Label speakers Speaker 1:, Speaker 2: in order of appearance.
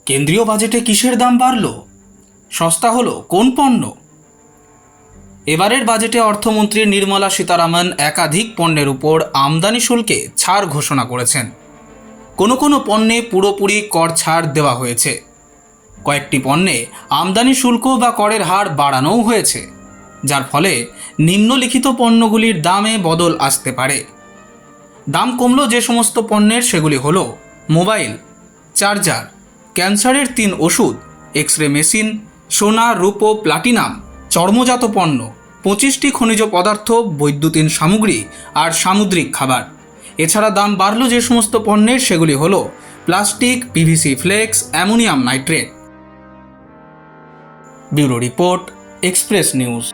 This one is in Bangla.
Speaker 1: কেন্দ্রীয় বাজেটে কিসের দাম বাড়ল? সস্তা হলো কোন পণ্য? এবারের বাজেটে অর্থমন্ত্রী নির্মলা সীতারামন একাধিক পণ্যের উপর আমদানি শুল্কে ছাড় ঘোষণা করেছেন। কোনো কোনো পণ্যে পুরোপুরি কর ছাড় দেওয়া হয়েছে। কয়েকটি পণ্যে আমদানি শুল্ক বা করের হার বাড়ানোও হয়েছে, যার ফলে নিম্নলিখিত পণ্যগুলির দামে বদল আসতে পারে। দাম কমলো যে সমস্ত পণ্যের, সেগুলি হলো মোবাইল, চার্জার, ক্যান্সারের 3 ওষুধ, এক্স-রে মেশিন, সোনা, রূপো, প্লাটিনাম, চর্মজাত পণ্য, 25টি খনিজ পদার্থ, বৈদ্যুতিন সামগ্রী আর সামুদ্রিক খাবার। এছাড়া দাম বাড়লো যে সমস্ত পণ্যের, সেগুলি হলো plastic, PVC flex, ammonium nitrate. Bureau report, Express news.